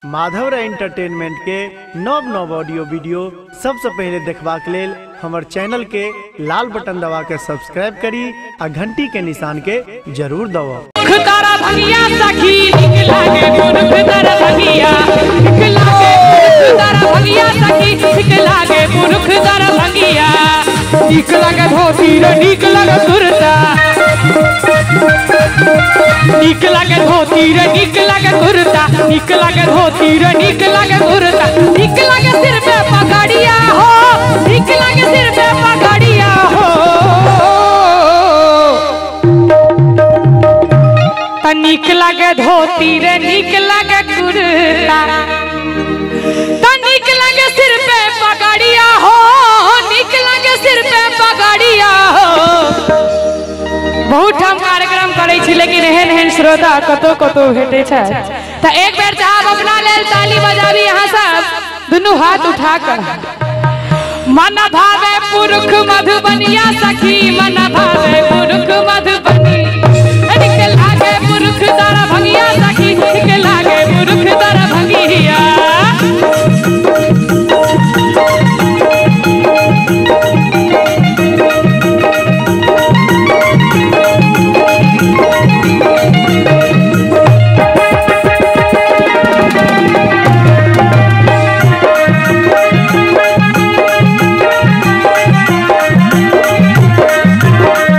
Madhav entertainment के नव नव ऑडियो वीडियो सबसे पहले देखबाक लेल हमर चैनल के लाल बटन दबा के सब्सक्राइब करी आ घंटी के निशान के जरूर दबाओ। तारा भंगिया सखी निक लागे पुरख तारा भंगिया निक लागे तारा भंगिया सखी निक लागे पुरख तारा भंगिया निक लागे धोती रे निक लागे कुर्ता निक लागे धोती रे निक लागे कुर्ता निक लागे धोती रे निक लागे कुर्ता निक लागे सिर पे पगड़िया हो निक लागे सिर पे पगड़िया हो निक लागे धोती रे निक लागे कुर्ता निक लागे सिर पे पगड़िया हो निक लागे सिर पे पगड़िया हो। बहुत हम कार्यक्रम करे छी लेकिन एहन एहन श्रोता कतो कतो भेटे छै त एक बेर चाहब अपना लेल ताली बजाबी यहाँ सब दुनू हाथ उठा कर। मन भावे पुरख मधुबनिया सखी मन भावे पुरख मधुबनी निक लागे पुरख तारा भंगिया सखी निक लागे पुरख तारा भंगिया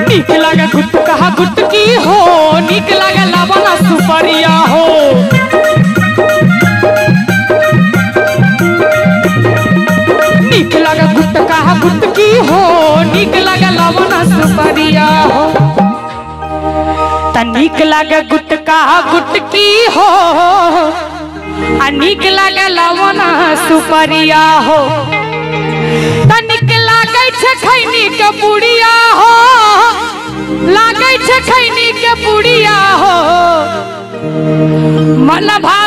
निक लागे गुटका गुटकी हो निक लागे लवन सुपरिया हो निक लागे गुटका गुटकी हो निक लागे लवन सुपरिया हो त निक लागे गुटका गुटकी हो आ निक लागे लवन सुपरिया हो त निक लागे छै खैनी के बुढ़िया हो लागे छै खैनी के बुढ़िया हो मन भा